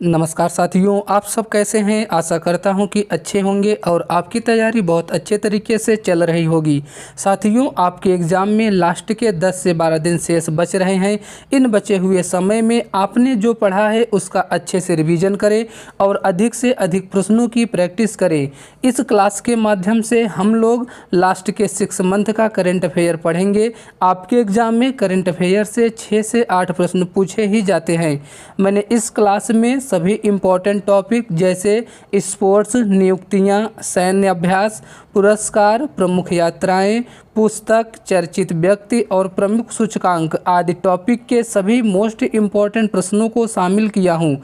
नमस्कार साथियों, आप सब कैसे हैं। आशा करता हूं कि अच्छे होंगे और आपकी तैयारी बहुत अच्छे तरीके से चल रही होगी। साथियों, आपके एग्ज़ाम में लास्ट के 10 से 12 दिन शेष बच रहे हैं। इन बचे हुए समय में आपने जो पढ़ा है उसका अच्छे से रिवीजन करें और अधिक से अधिक प्रश्नों की प्रैक्टिस करें। इस क्लास के माध्यम से हम लोग लास्ट के 6 मंथ का करंट अफेयर पढ़ेंगे। आपके एग्ज़ाम में करंट अफेयर से 6 से 8 प्रश्न पूछे ही जाते हैं। मैंने इस क्लास में सभी इम्पोर्टेंट टॉपिक जैसे स्पोर्ट्स, नियुक्तियां, सैन्य अभ्यास, पुरस्कार, प्रमुख यात्राएं, पुस्तक, चर्चित व्यक्ति और प्रमुख सूचकांक आदि टॉपिक के सभी मोस्ट इम्पॉर्टेंट प्रश्नों को शामिल किया हूं।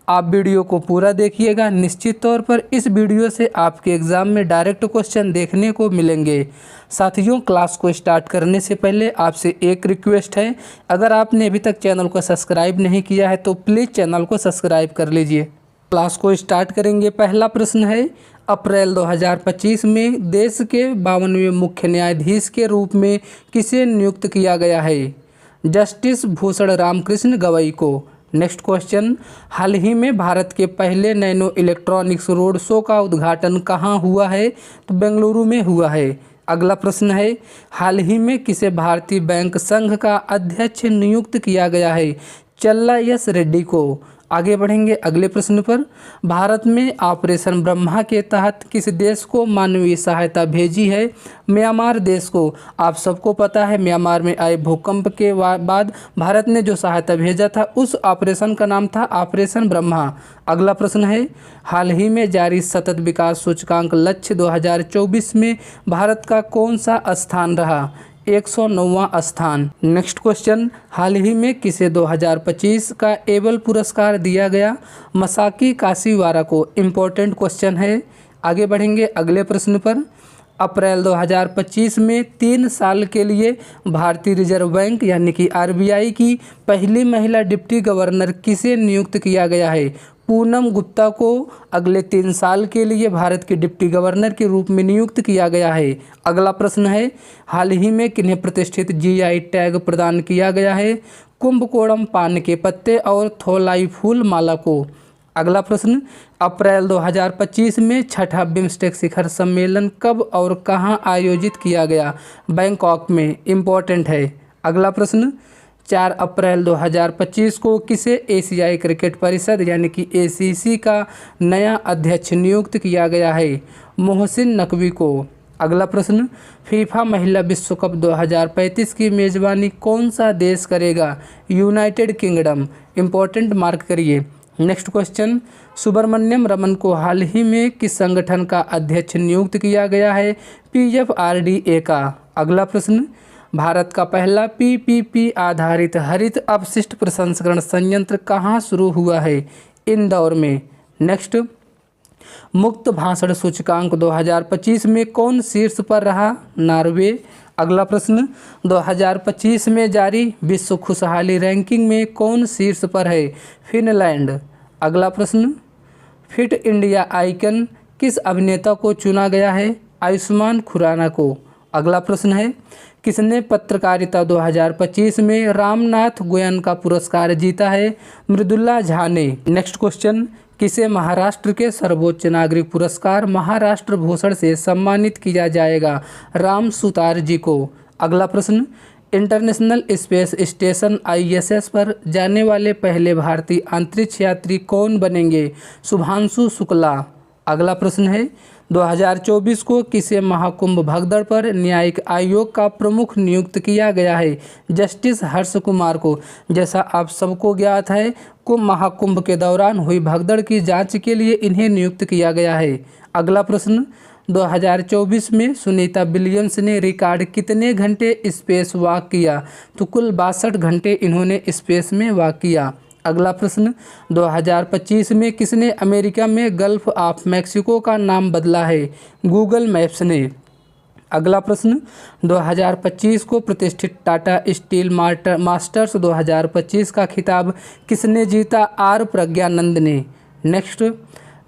आप वीडियो को पूरा देखिएगा। निश्चित तौर पर इस वीडियो से आपके एग्ज़ाम में डायरेक्ट क्वेश्चन देखने को मिलेंगे। साथियों, क्लास को स्टार्ट करने से पहले आपसे एक रिक्वेस्ट है, अगर आपने अभी तक चैनल को सब्सक्राइब नहीं किया है तो प्लीज़ चैनल को सब्सक्राइब कर लीजिए। क्लास को स्टार्ट करेंगे। पहला प्रश्न है, अप्रैल 2025 में देश के 52वें मुख्य न्यायाधीश के रूप में किसे नियुक्त किया गया है? जस्टिस भूषण रामकृष्ण गवई को। नेक्स्ट क्वेश्चन, हाल ही में भारत के पहले नैनो इलेक्ट्रॉनिक्स रोड शो का उद्घाटन कहाँ हुआ है? तो बेंगलुरु में हुआ है। अगला प्रश्न है, हाल ही में किसे भारतीय बैंक संघ का अध्यक्ष नियुक्त किया गया है? चल्ला यस रेड्डी को। आगे बढ़ेंगे अगले प्रश्न पर। भारत में ऑपरेशन ब्रह्मा के तहत किस देश को मानवीय सहायता भेजी है? म्यांमार देश को। आप सबको पता है, म्यांमार में आए भूकंप के बाद भारत ने जो सहायता भेजा था उस ऑपरेशन का नाम था ऑपरेशन ब्रह्मा। अगला प्रश्न है, हाल ही में जारी सतत विकास सूचकांक लक्ष्य 2024 में भारत का कौन सा स्थान रहा? 109वां स्थान। नेक्स्ट क्वेश्चन, हाल ही में किसे 2025 का एबल पुरस्कार दिया गया? मसाकी काशीवारा को। इम्पोर्टेंट क्वेश्चन है। आगे बढ़ेंगे अगले प्रश्न पर। अप्रैल 2025 में 3 साल के लिए भारतीय रिजर्व बैंक यानी कि आरबीआई की पहली महिला डिप्टी गवर्नर किसे नियुक्त किया गया है? पूनम गुप्ता को अगले 3 साल के लिए भारत के डिप्टी गवर्नर के रूप में नियुक्त किया गया है। अगला प्रश्न है, हाल ही में किन्हें प्रतिष्ठित जीआई टैग प्रदान किया गया है? कुंभकोणम पान के पत्ते और थोलाई फूल माला को। अगला प्रश्न, अप्रैल 2025 में छठा बिम्स्टेक शिखर सम्मेलन कब और कहां आयोजित किया गया? बैंकॉक में। इम्पोर्टेंट है। अगला प्रश्न, 4 अप्रैल 2025 को किसे एशियाई क्रिकेट परिषद यानी कि एसीसी का नया अध्यक्ष नियुक्त किया गया है? मोहसिन नकवी को। अगला प्रश्न, फीफा महिला विश्व कप 2035 की मेज़बानी कौन सा देश करेगा? United kingdom. इम्पोर्टेंट मार्क करिए। नेक्स्ट क्वेश्चन, सुब्रमण्यम रमन को हाल ही में किस संगठन का अध्यक्ष नियुक्त किया गया है? पीएफआरडीए का। अगला प्रश्न, भारत का पहला पीपीपी आधारित हरित अपशिष्ट प्रसंस्करण संयंत्र कहाँ शुरू हुआ है? इंदौर में। नेक्स्ट, मुक्त भाषण सूचकांक 2025 में कौन शीर्ष पर रहा? नॉर्वे। अगला प्रश्न, 2025 में जारी विश्व खुशहाली रैंकिंग में कौन शीर्ष पर है? फिनलैंड। अगला प्रश्न, फिट इंडिया आइकन किस अभिनेता को चुना गया है? आयुष्मान खुराना को। अगला प्रश्न है, किसने पत्रकारिता 2025 में रामनाथ गोयन का पुरस्कार जीता है? मृदुला झा ने। नेक्स्ट क्वेश्चन, किसे महाराष्ट्र के सर्वोच्च नागरिक पुरस्कार महाराष्ट्र भूषण से सम्मानित किया जाएगा? राम सुतार जी को। अगला प्रश्न, इंटरनेशनल स्पेस स्टेशन आईएसएस पर जाने वाले पहले भारतीय अंतरिक्ष यात्री कौन बनेंगे? शुभांशु शुक्ला। अगला प्रश्न है, 2024 को किसे महाकुंभ भगदड़ पर न्यायिक आयोग का प्रमुख नियुक्त किया गया है? जस्टिस हर्ष कुमार को। जैसा आप सबको ज्ञात है, महाकुंभ के दौरान हुई भगदड़ की जांच के लिए इन्हें नियुक्त किया गया है। अगला प्रश्न, 2024 में सुनीता विलियम्स ने रिकॉर्ड कितने घंटे स्पेस वॉक किया? तो कुल 62 घंटे इन्होंने स्पेस में वॉक किया। अगला प्रश्न, 2025 में किसने अमेरिका में गल्फ ऑफ मैक्सिको का नाम बदला है? गूगल मैप्स ने। अगला प्रश्न, 2025 को प्रतिष्ठित टाटा स्टील मास्टर्स 2025 का खिताब किसने जीता? आर प्रज्ञानंद ने। नेक्स्ट,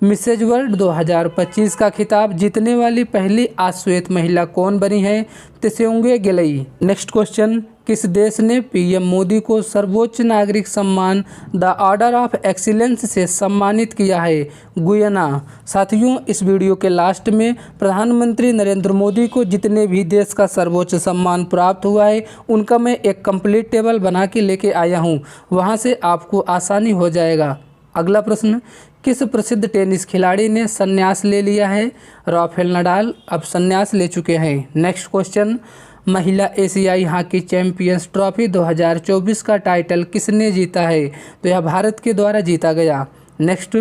मिसेज वर्ल्ड 2025 का खिताब जीतने वाली पहली आश्वेत महिला कौन बनी है? त्सोंगे गेलई। नेक्स्ट क्वेश्चन, किस देश ने पीएम मोदी को सर्वोच्च नागरिक सम्मान द ऑर्डर ऑफ एक्सीलेंस से सम्मानित किया है? गुयाना। साथियों, इस वीडियो के लास्ट में प्रधानमंत्री नरेंद्र मोदी को जितने भी देश का सर्वोच्च सम्मान प्राप्त हुआ है उनका मैं एक कंप्लीट टेबल बना के लेके आया हूँ, वहाँ से आपको आसानी हो जाएगा। अगला प्रश्न, किस प्रसिद्ध टेनिस खिलाड़ी ने संन्यास ले लिया है? राफेल नडाल अब संन्यास ले चुके हैं। नेक्स्ट क्वेश्चन, महिला एशियाई हॉकी चैंपियंस ट्रॉफी 2024 का टाइटल किसने जीता है? तो यह भारत के द्वारा जीता गया। नेक्स्ट,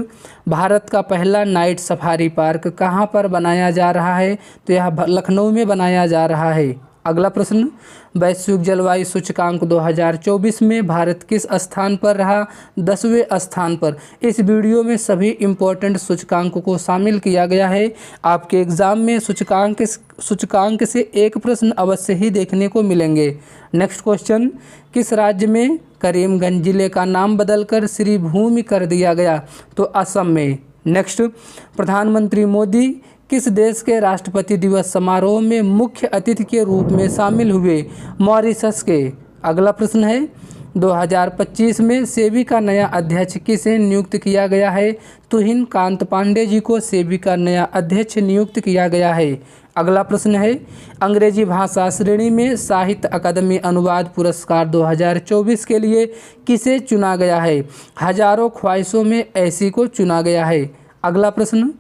भारत का पहला नाइट सफारी पार्क कहाँ पर बनाया जा रहा है? तो यह लखनऊ में बनाया जा रहा है। अगला प्रश्न, वैश्विक जलवायु सूचकांक 2024 में भारत किस स्थान पर रहा? 10वें स्थान पर। इस वीडियो में सभी इम्पोर्टेंट सूचकांकों को शामिल किया गया है। आपके एग्जाम में सूचकांक से एक प्रश्न अवश्य ही देखने को मिलेंगे। नेक्स्ट क्वेश्चन, किस राज्य में करीमगंज जिले का नाम बदलकर श्रीभूमि कर दिया गया? तो असम में। नेक्स्ट, प्रधानमंत्री मोदी किस देश के राष्ट्रपति दिवस समारोह में मुख्य अतिथि के रूप में शामिल हुए? मॉरिशस के। अगला प्रश्न है, 2025 में सेबी का नया अध्यक्ष किसे नियुक्त किया गया है? तुहिन कांत पांडे जी को सेबी का नया अध्यक्ष नियुक्त किया गया है। अगला प्रश्न है, अंग्रेजी भाषा श्रेणी में साहित्य अकादमी अनुवाद पुरस्कार 2024 के लिए किसे चुना गया है? हजारों ख्वाहिशों में ऐसी को चुना गया है। अगला प्रश्न,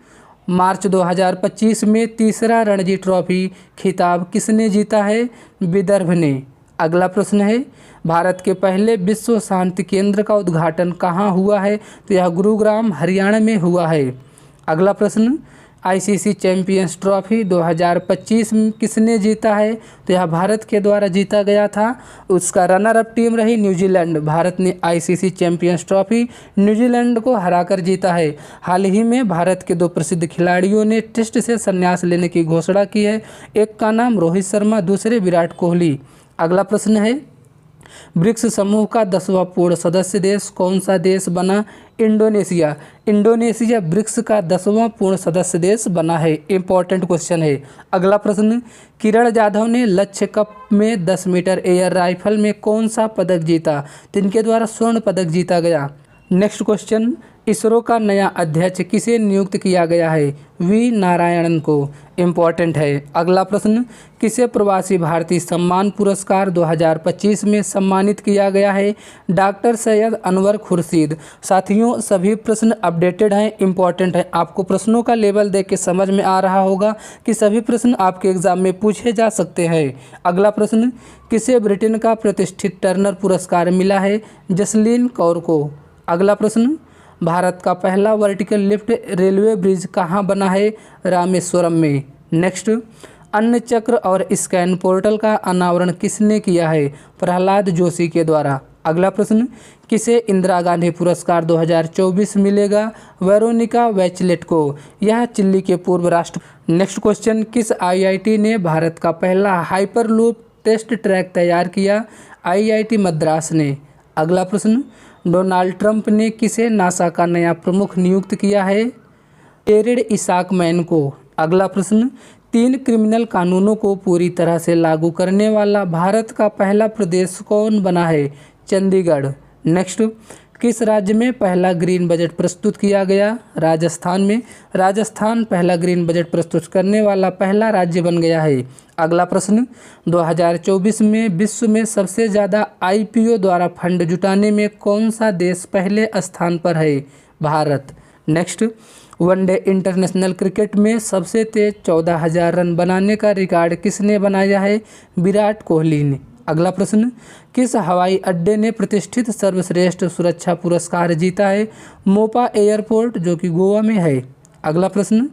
मार्च 2025 में तीसरा रणजी ट्रॉफी खिताब किसने जीता है? विदर्भ ने। अगला प्रश्न है, भारत के पहले विश्व शांति केंद्र का उद्घाटन कहाँ हुआ है? तो यह गुरुग्राम हरियाणा में हुआ है। अगला प्रश्न, आईसीसी चैंपियंस ट्रॉफी 2025 में किसने जीता है? तो यह भारत के द्वारा जीता गया था। उसका रनर अप टीम रही न्यूजीलैंड। भारत ने आईसीसी चैंपियंस ट्रॉफी न्यूजीलैंड को हराकर जीता है। हाल ही में भारत के 2 प्रसिद्ध खिलाड़ियों ने टेस्ट से संन्यास लेने की घोषणा की है। एक का नाम रोहित शर्मा, दूसरे विराट कोहली। अगला प्रश्न है, ब्रिक्स समूह का 10वां पूर्ण सदस्य देश कौन सा देश बना? इंडोनेशिया। इंडोनेशिया ब्रिक्स का 10वां पूर्ण सदस्य देश बना है। इंपॉर्टेंट क्वेश्चन है। अगला प्रश्न, किरण जाधव ने लक्ष्य कप में 10 मीटर एयर राइफल में कौन सा पदक जीता? तिनके द्वारा स्वर्ण पदक जीता गया। नेक्स्ट क्वेश्चन, इसरो का नया अध्यक्ष किसे नियुक्त किया गया है? वी नारायणन को। इम्पॉर्टेंट है। अगला प्रश्न, किसे प्रवासी भारतीय सम्मान पुरस्कार 2025 में सम्मानित किया गया है? डॉक्टर सैयद अनवर खुर्शीद। साथियों, सभी प्रश्न अपडेटेड हैं, इम्पॉर्टेंट है। आपको प्रश्नों का लेवल देख के समझ में आ रहा होगा कि सभी प्रश्न आपके एग्जाम में पूछे जा सकते हैं। अगला प्रश्न, किसे ब्रिटेन का प्रतिष्ठित टर्नर पुरस्कार मिला है? जसलीन कौर को। अगला प्रश्न, भारत का पहला वर्टिकल लिफ्ट रेलवे ब्रिज कहाँ बना है? रामेश्वरम में। नेक्स्ट, अन्न चक्र और स्कैन पोर्टल का अनावरण किसने किया है? प्रहलाद जोशी के द्वारा। अगला प्रश्न, किसे इंदिरा गांधी पुरस्कार 2024 मिलेगा? वेरोनिका वैचलेट को। यह चिली के पूर्व राष्ट्रपति। नेक्स्ट क्वेश्चन, किस आईआईटी ने भारत का पहला हाइपरलूप टेस्ट ट्रैक तैयार किया? आईआईटी मद्रास ने। अगला प्रश्न, डोनाल्ड ट्रंप ने किसे नासा का नया प्रमुख नियुक्त किया है? टेरेड इसाकमैन को। अगला प्रश्न, 3 क्रिमिनल कानूनों को पूरी तरह से लागू करने वाला भारत का पहला प्रदेश कौन बना है? चंडीगढ़। नेक्स्ट, किस राज्य में पहला ग्रीन बजट प्रस्तुत किया गया? राजस्थान में। राजस्थान पहला ग्रीन बजट प्रस्तुत करने वाला पहला राज्य बन गया है। अगला प्रश्न, 2024 में विश्व में सबसे ज़्यादा आईपीओ द्वारा फंड जुटाने में कौन सा देश पहले स्थान पर है? Bharat. Next, one day international cricket में सबसे तेज 14,000 रन बनाने का रिकॉर्ड किसने बनाया है? विराट कोहली ने। अगला प्रश्न, किस हवाई अड्डे ने प्रतिष्ठित सर्वश्रेष्ठ सुरक्षा पुरस्कार जीता है? मोपा एयरपोर्ट, जो कि गोवा में है। अगला प्रश्न,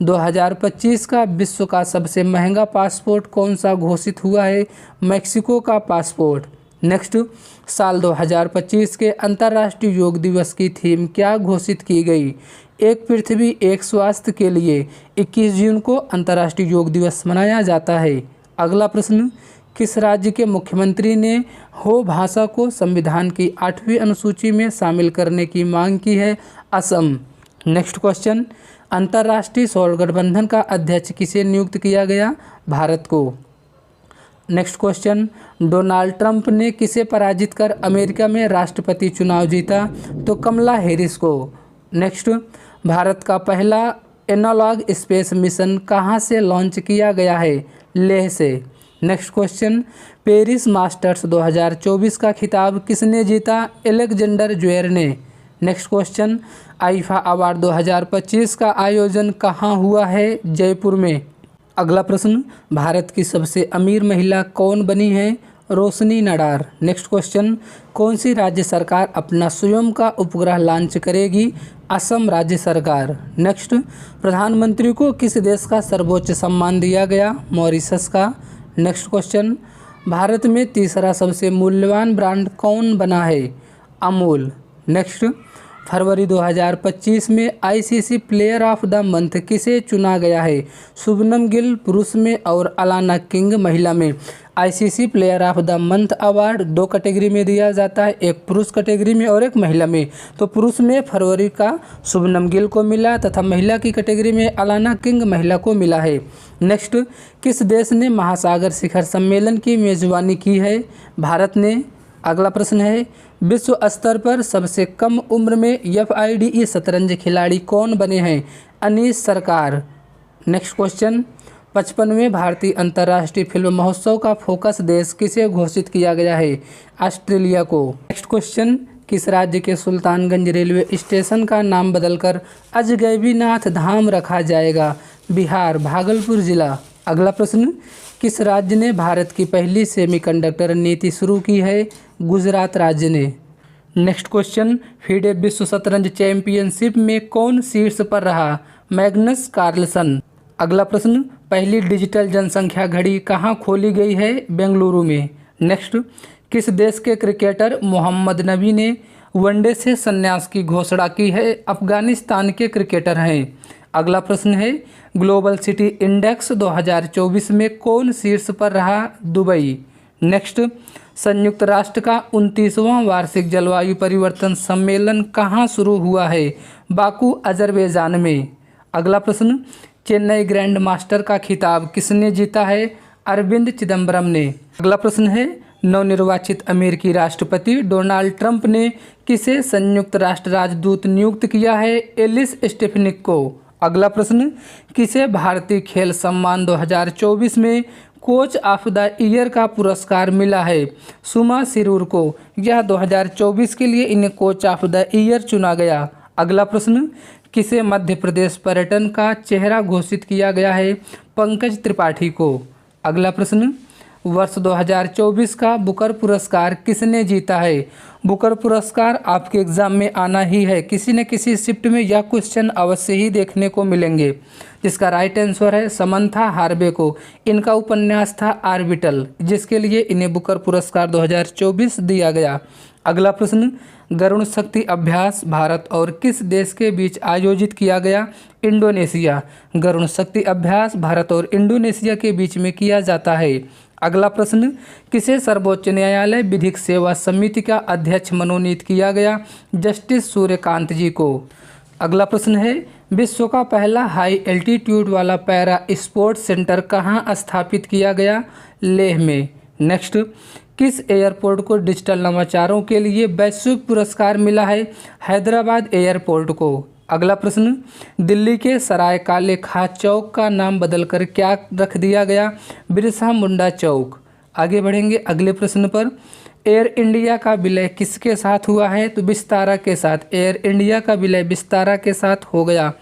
2025 का विश्व का सबसे महंगा पासपोर्ट कौन सा घोषित हुआ है? मैक्सिको का पासपोर्ट। नेक्स्ट, साल 2025 के अंतर्राष्ट्रीय योग दिवस की थीम क्या घोषित की गई? एक पृथ्वी एक स्वास्थ्य के लिए। 21 जून को अंतर्राष्ट्रीय योग दिवस मनाया जाता है। अगला प्रश्न, किस राज्य के मुख्यमंत्री ने हो भाषा को संविधान की 8वीं अनुसूची में शामिल करने की मांग की है? असम। नेक्स्ट क्वेश्चन, अंतर्राष्ट्रीय सौर गठबंधन का अध्यक्ष किसे नियुक्त किया गया? भारत को। नेक्स्ट क्वेश्चन, डोनाल्ड ट्रंप ने किसे पराजित कर अमेरिका में राष्ट्रपति चुनाव जीता? तो कमला हैरिस को। नेक्स्ट, भारत का पहला एनालॉग स्पेस मिशन कहाँ से लॉन्च किया गया है? लेह से। नेक्स्ट क्वेश्चन, पेरिस मास्टर्स 2024 का खिताब किसने जीता? अलेक्जेंडर ज्वेरेव ने। नेक्स्ट क्वेश्चन, आईफा अवार्ड 2025 का आयोजन कहाँ हुआ है? जयपुर में। अगला प्रश्न, भारत की सबसे अमीर महिला कौन बनी है? रोशनी नडार। नेक्स्ट क्वेश्चन, कौन सी राज्य सरकार अपना स्वयं का उपग्रह लॉन्च करेगी? असम राज्य सरकार। नेक्स्ट, प्रधानमंत्री को किस देश का सर्वोच्च सम्मान दिया गया? मॉरिशस का। नेक्स्ट क्वेश्चन, भारत में तीसरा सबसे मूल्यवान ब्रांड कौन बना है? अमूल। नेक्स्ट, फरवरी 2025 में ICC player of the month किसे चुना गया है? शुभमन गिल पुरुष में और अलाना किंग महिला में। ICC player of the month award 2 category में दिया जाता है, एक पुरुष कैटेगरी में और एक महिला में। तो पुरुष में फरवरी का शुभमन गिल को मिला तथा महिला की कैटेगरी में अलाना किंग महिला को मिला है। नेक्स्ट, किस देश ने महासागर शिखर सम्मेलन की मेजबानी की है? भारत ने। अगला प्रश्न है, विश्व स्तर पर सबसे कम उम्र में एफआईडीई शतरंज खिलाड़ी कौन बने हैं? अनीश सरकार। नेक्स्ट क्वेश्चन, 55वें भारतीय अंतर्राष्ट्रीय फिल्म महोत्सव का फोकस देश किसे घोषित किया गया है? ऑस्ट्रेलिया को। नेक्स्ट क्वेश्चन, किस राज्य के सुल्तानगंज रेलवे स्टेशन का नाम बदलकर अजगैबीनाथ धाम रखा जाएगा? बिहार, भागलपुर जिला। अगला प्रश्न, किस राज्य ने भारत की पहली सेमीकंडक्टर नीति शुरू की है? गुजरात राज्य ने। नेक्स्ट क्वेश्चन, फीडे विश्व शतरंज चैंपियनशिप में कौन शीर्ष पर रहा? Magnus Carlsen. अगला प्रश्न, पहली डिजिटल जनसंख्या घड़ी कहाँ खोली गई है? बेंगलुरु में। नेक्स्ट, किस देश के क्रिकेटर मोहम्मद नबी ने वनडे से संन्यास की घोषणा की है? अफगानिस्तान के क्रिकेटर हैं। अगला प्रश्न है, ग्लोबल सिटी इंडेक्स 2024 में कौन शीर्ष पर रहा? दुबई। नेक्स्ट, संयुक्त राष्ट्र का 29वां वार्षिक जलवायु परिवर्तन सम्मेलन कहाँ शुरू हुआ है? बाकू, अजरबैजान में। अगला प्रश्न, चेन्नई ग्रैंड मास्टर का खिताब किसने जीता है? अरविंद चिदम्बरम ने। अगला प्रश्न है, नवनिर्वाचित अमेरिकी राष्ट्रपति डोनाल्ड ट्रंप ने किसे संयुक्त राष्ट्र राजदूत नियुक्त किया है? एलिस स्टेफनिक को। अगला प्रश्न, किसे भारतीय खेल सम्मान 2024 में कोच ऑफ द ईयर का पुरस्कार मिला है? सुमा सिरूर को। यह 2024 के लिए इन्हें कोच ऑफ द ईयर चुना गया। अगला प्रश्न, किसे मध्य प्रदेश पर्यटन का चेहरा घोषित किया गया है? पंकज त्रिपाठी को। अगला प्रश्न, वर्ष 2024 का बुकर पुरस्कार किसने जीता है? बुकर पुरस्कार आपके एग्जाम में आना ही है, किसी न किसी शिफ्ट में यह क्वेश्चन अवश्य ही देखने को मिलेंगे, जिसका राइट आंसर है समंथा हार्वे को। इनका उपन्यास था आर्बिटल, जिसके लिए इन्हें बुकर पुरस्कार 2024 दिया गया। अगला प्रश्न, गरुण शक्ति अभ्यास भारत और किस देश के बीच आयोजित किया गया? इंडोनेशिया। गरुण शक्ति अभ्यास भारत और इंडोनेशिया के बीच में किया जाता है। अगला प्रश्न, किसे सर्वोच्च न्यायालय विधिक सेवा समिति का अध्यक्ष मनोनीत किया गया? जस्टिस सूर्यकांत जी को। अगला प्रश्न है, विश्व का पहला हाई एल्टीट्यूड वाला पैरा स्पोर्ट्स सेंटर कहाँ स्थापित किया गया? लेह में। नेक्स्ट, किस एयरपोर्ट को डिजिटल नवाचारों के लिए वैश्विक पुरस्कार मिला है? हैदराबाद एयरपोर्ट को। अगला प्रश्न, दिल्ली के सराय काले खां चौक का नाम बदलकर क्या रख दिया गया? बिरसा मुंडा चौक। आगे बढ़ेंगे अगले प्रश्न पर। एयर इंडिया का विलय किसके साथ हुआ है? तो विस्तारा के साथ। एयर इंडिया का विलय विस्तारा के साथ हो गया।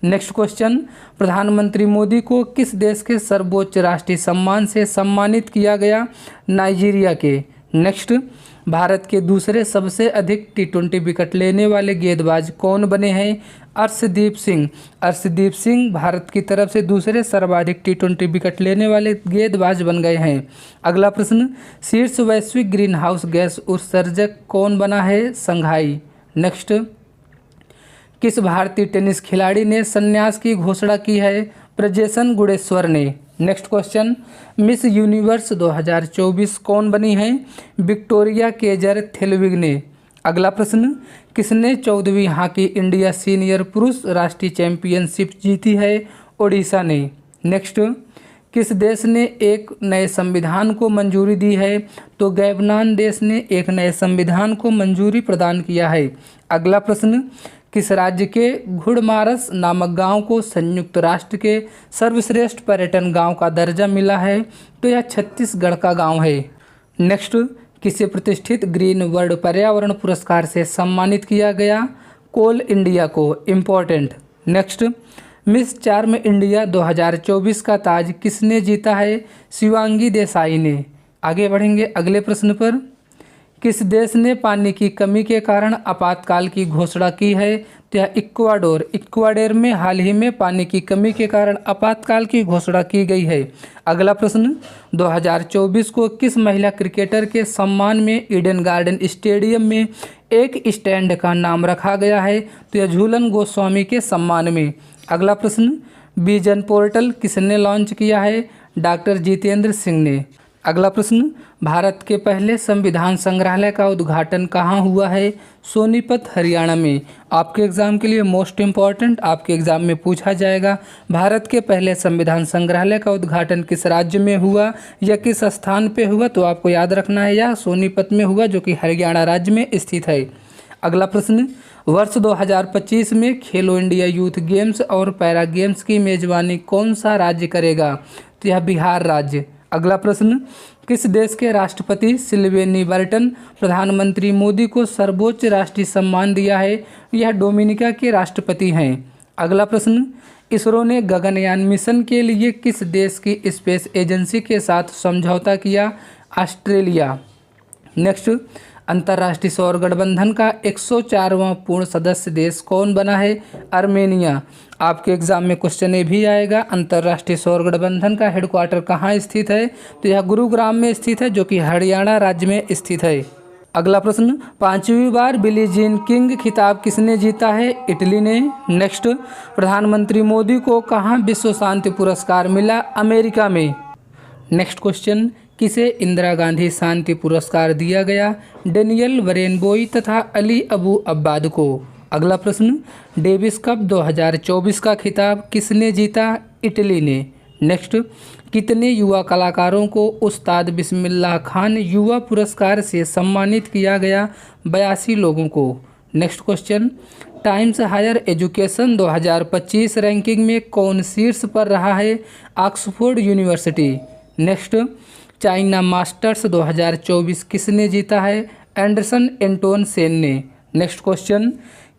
नेक्स्ट क्वेश्चन, प्रधानमंत्री मोदी को किस देश के सर्वोच्च राष्ट्रीय सम्मान से सम्मानित किया गया? नाइजीरिया के। नेक्स्ट, भारत के दूसरे सबसे अधिक टी20 विकेट लेने वाले गेंदबाज कौन बने हैं? अर्शदीप सिंह। अर्शदीप सिंह भारत की तरफ से दूसरे सर्वाधिक टी20 विकेट लेने वाले गेंदबाज बन गए हैं। अगला प्रश्न, शीर्ष वैश्विक ग्रीन हाउस गैस उत्सर्जक कौन बना है? संघाई। नेक्स्ट, किस भारतीय टेनिस खिलाड़ी ने संन्यास की घोषणा की है? प्रजेसन गुणेश्वर ने। नेक्स्ट क्वेश्चन, मिस यूनिवर्स 2024 कौन बनी है? विक्टोरिया केजर थेलविग ने। अगला प्रश्न, किसने 14वीं हॉकी इंडिया सीनियर पुरुष राष्ट्रीय चैंपियनशिप जीती है? ओडिशा ने। नेक्स्ट, किस देश ने एक नए संविधान को मंजूरी दी है? तो गैबनान देश ने एक नए संविधान को मंजूरी प्रदान किया है। अगला प्रश्न, किस राज्य के घुड़मारस नामक गांव को संयुक्त राष्ट्र के सर्वश्रेष्ठ पर्यटन गांव का दर्जा मिला है? तो यह छत्तीसगढ़ का गांव है। नेक्स्ट, किसे प्रतिष्ठित ग्रीन वर्ल्ड पर्यावरण पुरस्कार से सम्मानित किया गया? कोल इंडिया को। Important. Next, miss charm India 2024 का ताज किसने जीता है? शिवांगी देसाई ने। आगे बढ़ेंगे अगले प्रश्न पर। किस देश ने पानी की कमी के कारण आपातकाल की घोषणा की है? तो यह इक्वाडोर। इक्वाडोर में हाल ही में पानी की कमी के कारण आपातकाल की घोषणा की गई है। अगला प्रश्न, 2024 को किस महिला क्रिकेटर के सम्मान में ईडन गार्डन स्टेडियम में एक स्टैंड का नाम रखा गया है? तो यह झूलन गोस्वामी के सम्मान में। अगला प्रश्न, विजन पोर्टल किसने लॉन्च किया है? डॉक्टर जितेंद्र सिंह ने। अगला प्रश्न, भारत के पहले संविधान संग्रहालय का उद्घाटन कहाँ हुआ है? सोनीपत हरियाणा में। आपके एग्जाम के लिए मोस्ट इम्पॉर्टेंट, आपके एग्जाम में पूछा जाएगा भारत के पहले संविधान संग्रहालय का उद्घाटन किस राज्य में हुआ या किस स्थान पे हुआ? तो आपको याद रखना है यह सोनीपत में हुआ, जो कि हरियाणा राज्य में स्थित है। अगला प्रश्न, वर्ष 2025 में खेलो इंडिया यूथ गेम्स और पैरा गेम्स की मेजबानी कौन सा राज्य करेगा? तो यह बिहार राज्य। अगला प्रश्न, किस देश के राष्ट्रपति सिल्वेनी बर्टन प्रधानमंत्री मोदी को सर्वोच्च राष्ट्रीय सम्मान दिया है? यह डोमिनिका के राष्ट्रपति हैं। अगला प्रश्न, इसरो ने गगनयान मिशन के लिए किस देश की स्पेस एजेंसी के साथ समझौता किया? ऑस्ट्रेलिया। नेक्स्ट, अंतर्राष्ट्रीय सौर गठबंधन का 104वां पूर्ण सदस्य देश कौन बना है? आर्मेनिया। आपके एग्जाम में क्वेश्चन ये भी आएगा, अंतर्राष्ट्रीय सौर गठबंधन का हेडक्वार्टर कहाँ स्थित है? तो यह गुरुग्राम में स्थित है, जो कि हरियाणा राज्य में स्थित है। अगला प्रश्न, 5वीं बार बिली जीन किंग खिताब किसने जीता है? इटली ने। नेक्स्ट, प्रधानमंत्री मोदी को कहाँ विश्व शांति पुरस्कार मिला? अमेरिका में। नेक्स्ट क्वेश्चन, किसे इंदिरा गांधी शांति पुरस्कार दिया गया? डेनियल बरेनबोई तथा अली अबू अब्बाद को। अगला प्रश्न, डेविस कप 2024 का खिताब किसने जीता? इटली ने। नेक्स्ट, कितने युवा कलाकारों को उस्ताद बिस्मिल्लाह खान युवा पुरस्कार से सम्मानित किया गया? 82 लोगों को। Next question, Times Higher Education 2025 ranking में कौन शीर्ष पर रहा है? Oxford University. Next, China Masters 2024 किसने जीता है? एंडरसन एंटोन सेन ने। नेक्स्ट क्वेश्चन,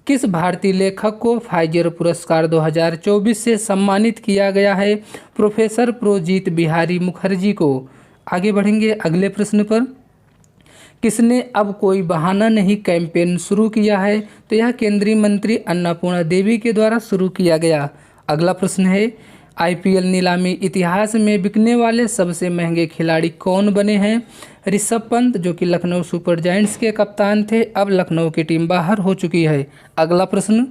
किस भारतीय लेखक को फाइजर पुरस्कार 2024 से सम्मानित किया गया है? प्रोफेसर प्रोजीत बिहारी मुखर्जी को। आगे बढ़ेंगे अगले प्रश्न पर। किसने अब कोई बहाना नहीं कैंपेन शुरू किया है? तो यह केंद्रीय मंत्री अन्नपूर्णा देवी के द्वारा शुरू किया गया। अगला प्रश्न है, आईपीएल नीलामी इतिहास में बिकने वाले सबसे महंगे खिलाड़ी कौन बने हैं? ऋषभ पंत, जो कि लखनऊ सुपर जायंट्स के कप्तान थे, अब लखनऊ की टीम बाहर हो चुकी है। अगला प्रश्न,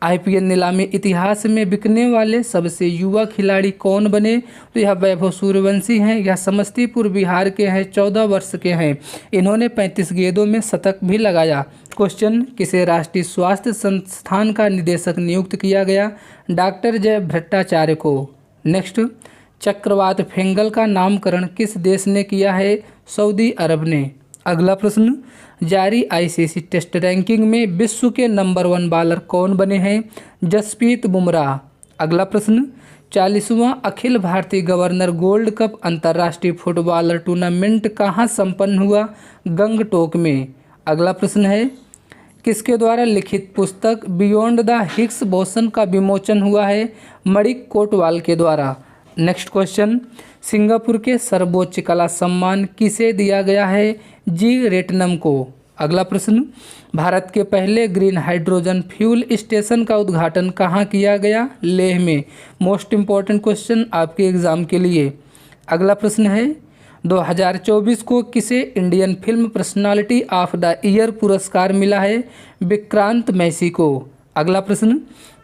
आईपीएल नीलामी इतिहास में बिकने वाले सबसे युवा खिलाड़ी कौन बने? तो यह वैभव सूर्यवंशी हैं। यह समस्तीपुर बिहार के हैं, 14 वर्ष के हैं। इन्होंने 35 गेंदों में शतक भी लगाया। क्वेश्चन, किसे राष्ट्रीय स्वास्थ्य संस्थान का निदेशक नियुक्त किया गया? डॉक्टर जय भट्टाचार्य को। नेक्स्ट, चक्रवात फेंगल का नामकरण किस देश ने किया है? सऊदी अरब ने। अगला प्रश्न, जारी आईसीसी टेस्ट रैंकिंग में विश्व के नंबर 1 बॉलर कौन बने हैं? जसप्रीत बुमराह। अगला प्रश्न, 40वां Akhil Bharatiya governor gold cup अंतर्राष्ट्रीय फुटबॉलर टूर्नामेंट कहाँ संपन्न हुआ? गंगटोक में। अगला प्रश्न है, किसके द्वारा लिखित पुस्तक बियॉन्ड द हिग्स बोसन का विमोचन हुआ है? मणिक कोटवाल के द्वारा। नेक्स्ट क्वेश्चन, सिंगापुर के सर्वोच्च कला सम्मान किसे दिया गया है? जी रेटनम को। अगला प्रश्न, भारत के पहले ग्रीन हाइड्रोजन फ्यूल स्टेशन का उद्घाटन कहाँ किया गया? लेह में। मोस्ट इम्पॉर्टेंट क्वेश्चन आपके एग्जाम के लिए। अगला प्रश्न है, 2024 को किसे Indian film personality of the year पुरस्कार मिला है? विक्रांत मैसी को। अगला प्रश्न,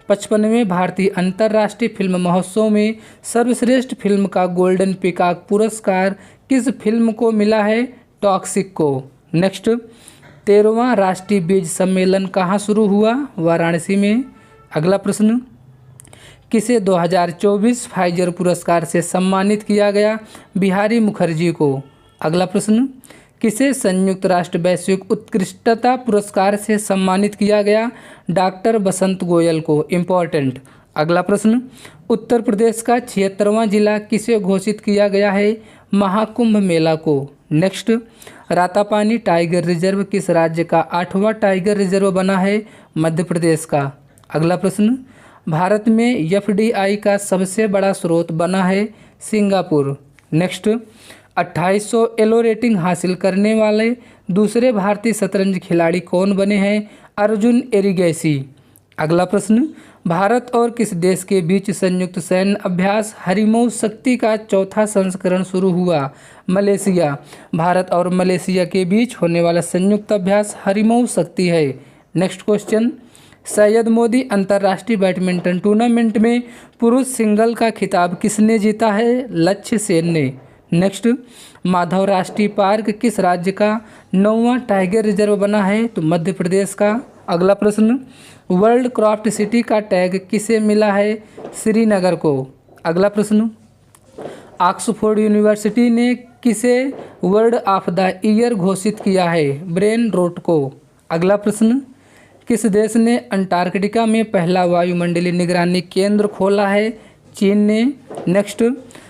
55वें भारतीय अंतर्राष्ट्रीय फिल्म महोत्सव में सर्वश्रेष्ठ फिल्म का गोल्डन पीकॉक पुरस्कार किस फिल्म को मिला है? टॉक्सिक को। नेक्स्ट, 13वां राष्ट्रीय बीज सम्मेलन कहाँ शुरू हुआ? वाराणसी में। अगला प्रश्न, किसे 2024 फाइजर पुरस्कार से सम्मानित किया गया? बिहारी मुखर्जी को। अगला प्रश्न, किसे संयुक्त राष्ट्र वैश्विक उत्कृष्टता पुरस्कार से सम्मानित किया गया? डॉक्टर बसंत गोयल को। इम्पोर्टेंट। अगला प्रश्न, उत्तर प्रदेश का 76वां जिला किसे घोषित किया गया है? महाकुंभ मेला को। नेक्स्ट, रातापानी टाइगर रिजर्व किस राज्य का 8वां टाइगर रिजर्व बना है? मध्य प्रदेश का। अगला प्रश्न, भारत में एफडीआई का सबसे बड़ा स्रोत बना है? सिंगापुर। नेक्स्ट, 2800 एलो रेटिंग हासिल करने वाले दूसरे भारतीय शतरंज खिलाड़ी कौन बने हैं? अर्जुन एरिगैसी। अगला प्रश्न, भारत और किस देश के बीच संयुक्त सैन्य अभ्यास हरिमऊ शक्ति का चौथा संस्करण शुरू हुआ? मलेशिया। भारत और मलेशिया के बीच होने वाला संयुक्त अभ्यास हरिमऊ शक्ति है। नेक्स्ट क्वेश्चन, सैयद मोदी अंतर्राष्ट्रीय बैडमिंटन टूर्नामेंट में पुरुष सिंगल का खिताब किसने जीता है? लक्ष्य सेन ने। नेक्स्ट, माधव राष्ट्रीय पार्क किस राज्य का 9वां टाइगर रिजर्व बना है? तो मध्य प्रदेश का। अगला प्रश्न, वर्ल्ड क्राफ्ट सिटी का टैग किसे मिला है? श्रीनगर को। अगला प्रश्न, ऑक्सफोर्ड यूनिवर्सिटी ने किसे वर्ड ऑफ द ईयर घोषित किया है? ब्रेन रोट को। अगला प्रश्न, किस देश ने अंटार्कटिका में पहला वायुमंडलीय निगरानी केंद्र खोला है? चीन ने। नेक्स्ट,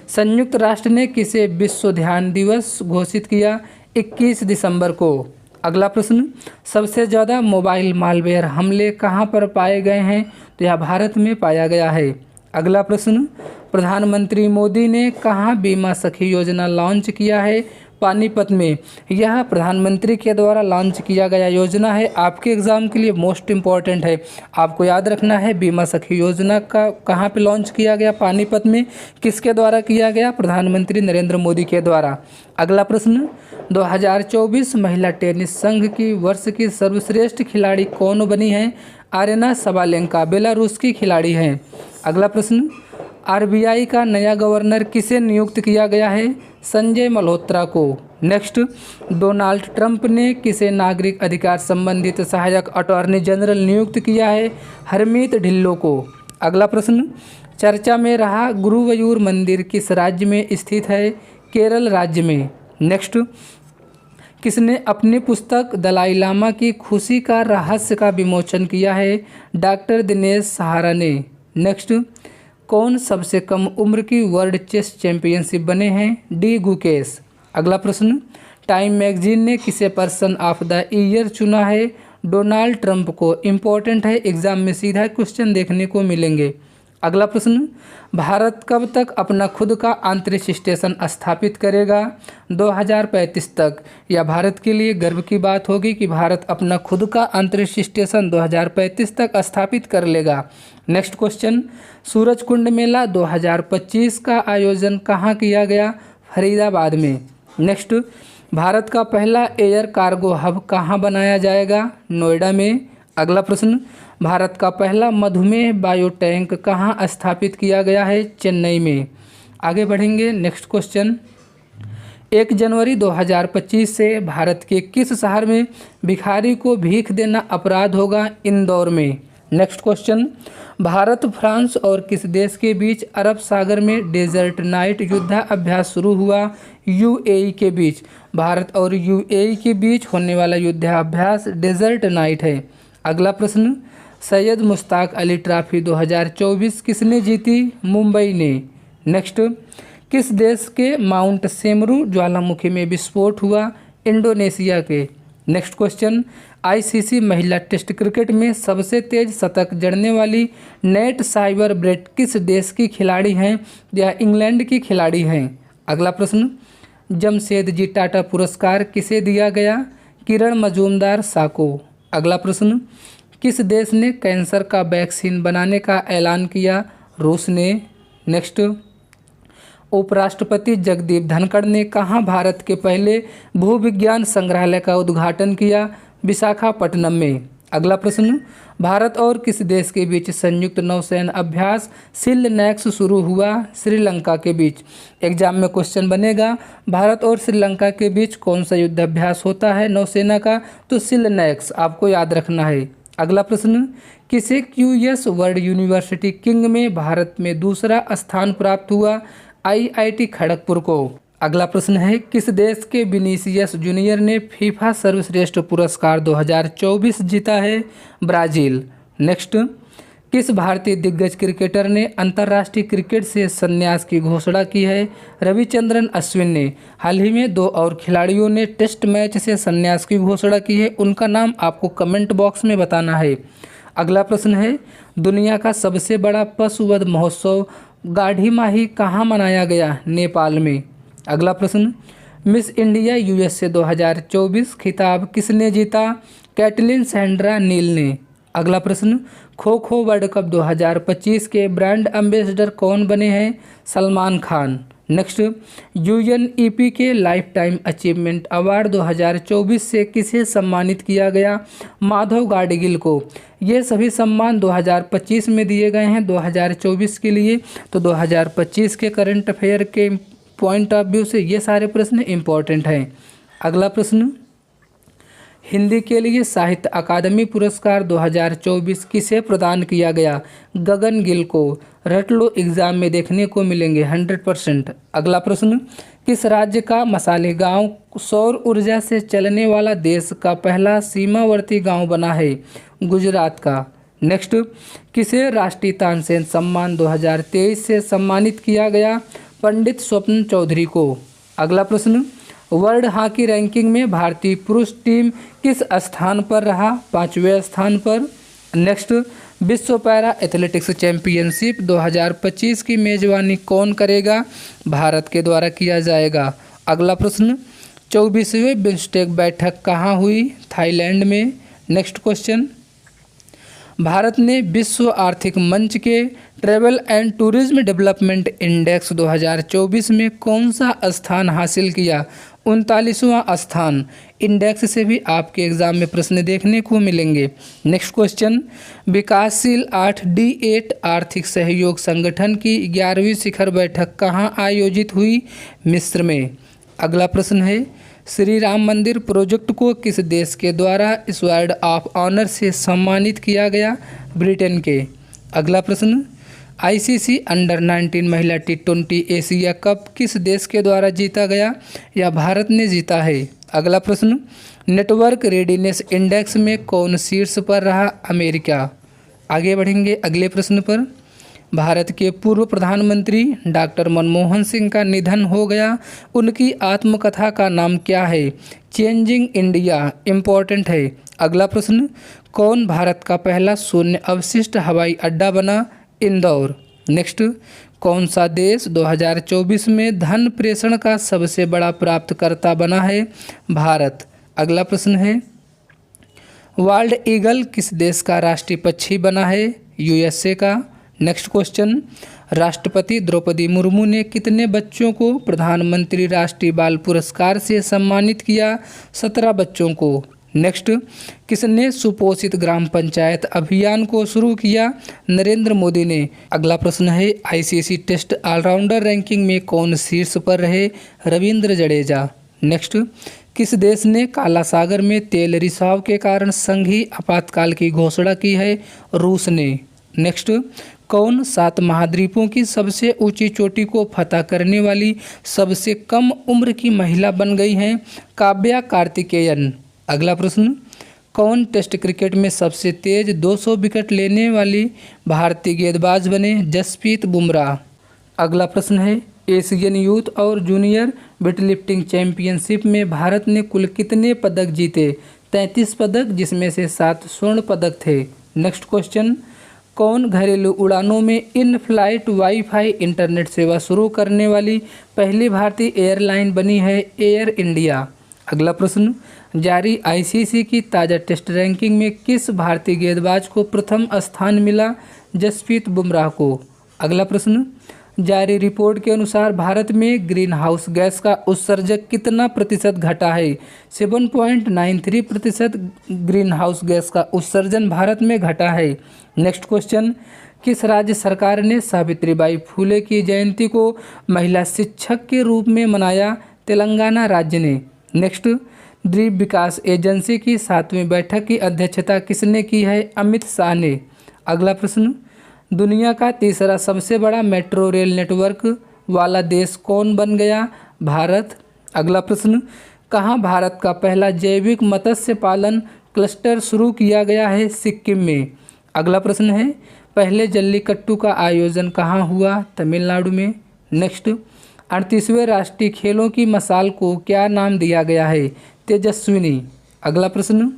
संयुक्त राष्ट्र ने किसे विश्व ध्यान दिवस घोषित किया? 21 दिसंबर को। अगला प्रश्न, सबसे ज़्यादा मोबाइल मालवेयर हमले कहाँ पर पाए गए हैं? तो यह भारत में पाया गया है। अगला प्रश्न, प्रधानमंत्री मोदी ने कहाँ बीमा सखी योजना लॉन्च किया है? पानीपत में। यह प्रधानमंत्री के द्वारा लॉन्च किया गया योजना है। आपके एग्ज़ाम के लिए मोस्ट इम्पॉर्टेंट है। आपको याद रखना है बीमा सखी योजना का कहाँ पे लॉन्च किया गया? पानीपत में। किसके द्वारा किया गया? प्रधानमंत्री नरेंद्र मोदी के द्वारा। अगला प्रश्न, 2024 महिला टेनिस संघ की वर्ष की सर्वश्रेष्ठ खिलाड़ी कौन बनी है? आरेना सबालेंका बेलारूस की खिलाड़ी हैं। अगला प्रश्न, आरबीआई का नया गवर्नर किसे नियुक्त किया गया है? संजय मल्होत्रा को। नेक्स्ट, डोनाल्ड ट्रंप ने किसे नागरिक अधिकार संबंधित सहायक अटॉर्नी जनरल नियुक्त किया है? हरमीत ढिल्लो को। अगला प्रश्न, चर्चा में रहा गुरुवायूर मंदिर किस राज्य में स्थित है? केरल राज्य में। नेक्स्ट, किसने अपनी पुस्तक दलाई लामा की खुशी का रहस्य का विमोचन किया है? डॉक्टर दिनेश सहारा ने। नेक्स्ट, कौन सबसे कम उम्र की वर्ल्ड चेस चैंपियनशिप बने हैं? डी गुकेश। अगला प्रश्न, टाइम मैगजीन ने किसे पर्सन ऑफ द ईयर चुना है? डोनाल्ड ट्रंप को। इम्पोर्टेंट है, एग्जाम में सीधा क्वेश्चन देखने को मिलेंगे। अगला प्रश्न, भारत कब तक अपना खुद का अंतरिक्ष स्टेशन स्थापित करेगा? 2035 तक। यह भारत के लिए गर्व की बात होगी कि भारत अपना खुद का अंतरिक्ष स्टेशन 2035 तक स्थापित कर लेगा। नेक्स्ट क्वेश्चन, सूरजकुंड मेला 2025 का आयोजन कहाँ किया गया? फरीदाबाद में। नेक्स्ट, भारत का पहला एयर कार्गो हब कहाँ बनाया जाएगा? नोएडा में। अगला प्रश्न, भारत का पहला मधुमेह बायोटैंक कहाँ स्थापित किया गया है? चेन्नई में। आगे बढ़ेंगे। नेक्स्ट क्वेश्चन, 1 जनवरी 2025 से भारत के किस शहर में भिखारी को भीख देना अपराध होगा? इंदौर में। नेक्स्ट क्वेश्चन, भारत, फ्रांस और किस देश के बीच अरब सागर में डेजर्ट नाइट युद्धाभ्यास शुरू हुआ? यूएई के बीच। भारत और यूएई के बीच होने वाला युद्धाभ्यास डेजर्ट नाइट है। अगला प्रश्न, सैयद मुश्ताक अली ट्रॉफी 2024 किसने जीती? मुंबई ने। नेक्स्ट, किस देश के माउंट सेमरू ज्वालामुखी में विस्फोट हुआ? इंडोनेशिया के। नेक्स्ट क्वेश्चन, आईसीसी महिला टेस्ट क्रिकेट में सबसे तेज शतक जड़ने वाली नेट साइबर ब्रेट किस देश की खिलाड़ी हैं? या इंग्लैंड की खिलाड़ी हैं। अगला प्रश्न, जमशेदजी टाटा पुरस्कार किसे दिया गया? किरण मजूमदार शाह को। अगला प्रश्न, किस देश ने कैंसर का वैक्सीन बनाने का ऐलान किया? रूस ने। नेक्स्ट, उपराष्ट्रपति जगदीप धनखड़ ने कहाँ भारत के पहले भूविज्ञान संग्रहालय का उद्घाटन किया? विशाखापट्टनम में। अगला प्रश्न, भारत और किस देश के बीच संयुक्त नौसैन्य अभ्यास सिलनेक्स शुरू हुआ? श्रीलंका के बीच। एग्जाम में क्वेश्चन बनेगा, भारत और श्रीलंका के बीच कौन सा युद्धाभ्यास होता है नौसेना का? तो सिलनेक्स आपको याद रखना है। अगला प्रश्न, किसे क्यूएस वर्ल्ड यूनिवर्सिटी किंग में भारत में दूसरा स्थान प्राप्त हुआ? आईआईटी खड़गपुर को। अगला प्रश्न है, किस देश के विनीसियस जूनियर ने फीफा सर्वश्रेष्ठ पुरस्कार 2024 जीता है? ब्राजील। नेक्स्ट, किस भारतीय दिग्गज क्रिकेटर ने अंतर्राष्ट्रीय क्रिकेट से संन्यास की घोषणा की है? रविचंद्रन अश्विन ने। हाल ही में 2 और खिलाड़ियों ने टेस्ट मैच से संन्यास की घोषणा की है, उनका नाम आपको कमेंट बॉक्स में बताना है। अगला प्रश्न है, दुनिया का सबसे बड़ा पशुवध महोत्सव गाढ़ी माही कहाँ मनाया गया? नेपाल में। अगला प्रश्न, मिस इंडिया यूएसए 2024 खिताब किसने जीता? कैटलिन सैंड्रा नील ने। अगला प्रश्न, खो खो वर्ल्ड कप 2025 के ब्रांड एम्बेसडर कौन बने हैं? सलमान खान। नेक्स्ट, यूएनईपी के लाइफ टाइम अचीवमेंट अवार्ड 2024 से किसे सम्मानित किया गया? माधव गाडगिल को। ये सभी सम्मान 2025 में दिए गए हैं 2024 के लिए, तो 2025 के करंट अफेयर के पॉइंट ऑफ व्यू से ये सारे प्रश्न इंपॉर्टेंट हैं। अगला प्रश्न, हिंदी के लिए साहित्य अकादमी पुरस्कार 2024 किसे प्रदान किया गया? गगन गिल को। रट लो, एग्जाम में देखने को मिलेंगे 100%। अगला प्रश्न, किस राज्य का मसाले गांव सौर ऊर्जा से चलने वाला देश का पहला सीमावर्ती गांव बना है? गुजरात का। नेक्स्ट, किसे राष्ट्रीय तानसेन सम्मान 2023 से सम्मानित किया गया? पंडित स्वप्न चौधरी को। अगला प्रश्न, वर्ल्ड हॉकी रैंकिंग में भारतीय पुरुष टीम किस स्थान पर रहा? 5वें स्थान पर। नेक्स्ट, विश्व पैरा एथलेटिक्स चैंपियनशिप 2025 की मेजबानी कौन करेगा? भारत के द्वारा किया जाएगा। अगला प्रश्न, 24वें बिम्स्टेक बैठक कहाँ हुई? थाईलैंड में। नेक्स्ट क्वेश्चन, भारत ने विश्व आर्थिक मंच के travel and tourism development index 2024 में कौन सा स्थान हासिल किया? 39वां स्थान। इंडेक्स से भी आपके एग्जाम में प्रश्न देखने को मिलेंगे। नेक्स्ट क्वेश्चन, विकासशील 8D8 आर्थिक सहयोग संगठन की 11वीं शिखर बैठक कहाँ आयोजित हुई? मिस्र में। अगला प्रश्न है, श्री राम मंदिर प्रोजेक्ट को किस देश के द्वारा स्वर्ड ऑफ ऑनर से सम्मानित किया गया? ब्रिटेन के। अगला प्रश्न, आईसीसी अंडर 19 महिला T20 एशिया कप किस देश के द्वारा जीता गया? या भारत ने जीता है? अगला प्रश्न, नेटवर्क रेडीनेस इंडेक्स में कौन शीर्ष पर रहा? अमेरिका। आगे बढ़ेंगे अगले प्रश्न पर। भारत के पूर्व प्रधानमंत्री डॉक्टर मनमोहन सिंह का निधन हो गया, उनकी आत्मकथा का नाम क्या है? Changing India. इम्पोर्टेंट है। अगला प्रश्न, कौन भारत का पहला शून्य अवशिष्ट हवाई अड्डा बना? इंदौर। नेक्स्ट, कौन सा देश 2024 में धन प्रेषण का सबसे बड़ा प्राप्तकर्ता बना है? भारत। अगला प्रश्न है, वाल्ड ईगल किस देश का राष्ट्रीय पक्षी बना है? यूएसए का। नेक्स्ट क्वेश्चन, राष्ट्रपति द्रौपदी मुर्मू ने कितने बच्चों को प्रधानमंत्री राष्ट्रीय बाल पुरस्कार से सम्मानित किया? 17 बच्चों को। नेक्स्ट, किसने सुपोषित ग्राम पंचायत अभियान को शुरू किया? नरेंद्र मोदी ने। अगला प्रश्न है, आईसीसी टेस्ट ऑलराउंडर रैंकिंग में कौन शीर्ष पर रहे? रविंद्र जडेजा। नेक्स्ट, किस देश ने काला सागर में तेल रिसाव के कारण संघीय आपातकाल की घोषणा की है? रूस ने। नेक्स्ट, कौन 7 महाद्वीपों की सबसे ऊंची चोटी को फतह करने वाली सबसे कम उम्र की महिला बन गई हैं? काव्या कार्तिकेयन। अगला प्रश्न, कौन टेस्ट क्रिकेट में सबसे तेज 200 विकेट लेने वाली भारतीय गेंदबाज बने? जसप्रीत बुमराह। अगला प्रश्न है, एशियन यूथ और जूनियर वेटलिफ्टिंग चैंपियनशिप में भारत ने कुल कितने पदक जीते? 33 पदक, जिसमें से 7 स्वर्ण पदक थे। नेक्स्ट क्वेश्चन, कौन घरेलू उड़ानों में इन फ्लाइट वाईफाई इंटरनेट सेवा शुरू करने वाली पहली भारतीय एयरलाइन बनी है? Air India. अगला प्रश्न, जारी आईसीसी की ताज़ा टेस्ट रैंकिंग में किस भारतीय गेंदबाज को प्रथम स्थान मिला? जसप्रीत बुमराह को। अगला प्रश्न, जारी रिपोर्ट के अनुसार भारत में ग्रीन हाउस गैस का उत्सर्जक कितना प्रतिशत घटा है? 7.93% ग्रीन हाउस गैस का उत्सर्जन भारत में घटा है। नेक्स्ट क्वेश्चन, किस राज्य सरकार ने सावित्रीबाई फुले की जयंती को महिला शिक्षक के रूप में मनाया? तेलंगाना राज्य ने। नेक्स्ट, द्वीप विकास एजेंसी की 7वीं बैठक की अध्यक्षता किसने की है? अमित शाह ने। अगला प्रश्न, दुनिया का तीसरा सबसे बड़ा मेट्रो रेल नेटवर्क वाला देश कौन बन गया? भारत। अगला प्रश्न, कहाँ भारत का पहला जैविक मत्स्य पालन क्लस्टर शुरू किया गया है? सिक्किम में। अगला प्रश्न है, पहले जल्लीकट्टू का आयोजन कहाँ हुआ? तमिलनाडु में। नेक्स्ट, 38वें राष्ट्रीय खेलों की मशाल को क्या नाम दिया गया है? तेजस्विनी। अगला प्रश्न,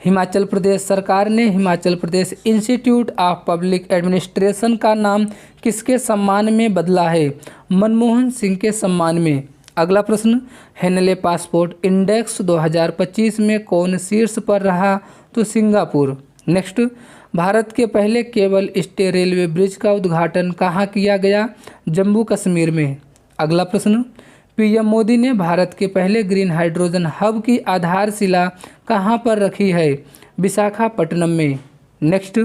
हिमाचल प्रदेश सरकार ने Himachal Pradesh institute of public administration का नाम किसके सम्मान में बदला है? मनमोहन सिंह के सम्मान में। अगला प्रश्न, हेनले पासपोर्ट इंडेक्स 2025 में कौन शीर्ष पर रहा? तो सिंगापुर। नेक्स्ट, भारत के पहले केबल स्टे रेलवे ब्रिज का उद्घाटन कहाँ किया गया? जम्मू कश्मीर में। अगला प्रश्न, पीएम मोदी ने भारत के पहले ग्रीन हाइड्रोजन हब की आधारशिला कहाँ पर रखी है? विशाखापट्टनम में। नेक्स्ट,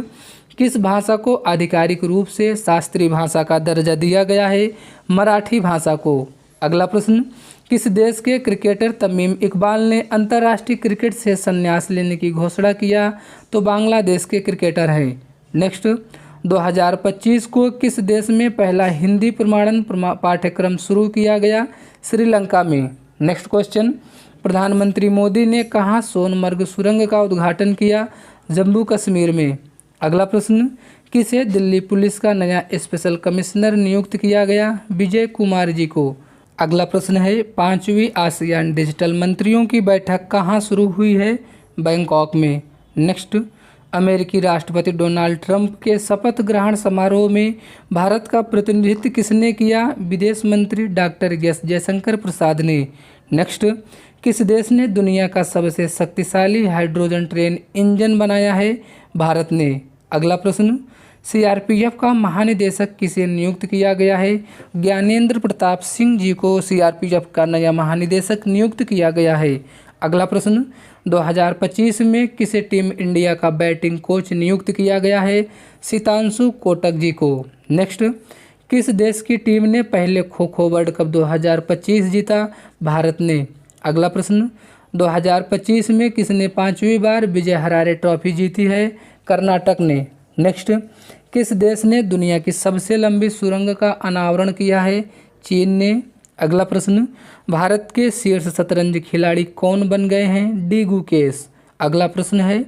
किस भाषा को आधिकारिक रूप से शास्त्रीय भाषा का दर्जा दिया गया है? मराठी भाषा को। अगला प्रश्न, किस देश के क्रिकेटर तमीम इकबाल ने अंतर्राष्ट्रीय क्रिकेट से संन्यास लेने की घोषणा किया? तो बांग्लादेश के क्रिकेटर हैं। नेक्स्ट, 2025 को किस देश में पहला हिंदी प्रमाणन पाठ्यक्रम शुरू किया गया? श्रीलंका में। नेक्स्ट क्वेश्चन, प्रधानमंत्री मोदी ने कहाँ सोनमर्ग सुरंग का उद्घाटन किया? जम्मू कश्मीर में। अगला प्रश्न, किसे दिल्ली पुलिस का नया स्पेशल कमिश्नर नियुक्त किया गया? विजय कुमार जी को। अगला प्रश्न है, 5वीं आसियान डिजिटल मंत्रियों की बैठक कहाँ शुरू हुई है? बैंकॉक में। नेक्स्ट, अमेरिकी राष्ट्रपति डोनाल्ड ट्रंप के शपथ ग्रहण समारोह में भारत का प्रतिनिधित्व किसने किया? विदेश मंत्री डॉक्टर एस जयशंकर प्रसाद ने। नेक्स्ट, किस देश ने दुनिया का सबसे शक्तिशाली हाइड्रोजन ट्रेन इंजन बनाया है? भारत ने। अगला प्रश्न, सीआरपीएफ का महानिदेशक किसे नियुक्त किया गया है? ज्ञानेंद्र प्रताप सिंह जी को सीआरपीएफ का नया महानिदेशक नियुक्त किया गया है। अगला प्रश्न, 2025 में किसे टीम इंडिया का बैटिंग कोच नियुक्त किया गया है? सितांशु कोटक जी को। नेक्स्ट, किस देश की टीम ने पहले खो खो वर्ल्ड कप 2025 जीता? भारत ने। अगला प्रश्न, 2025 में किसने 5वीं बार विजय हरारे ट्रॉफी जीती है? कर्नाटक ने। नेक्स्ट, किस देश ने दुनिया की सबसे लंबी सुरंग का अनावरण किया है? चीन ने। अगला प्रश्न, भारत के शीर्ष शतरंज खिलाड़ी कौन बन गए हैं? डी गुकेश। अगला प्रश्न है,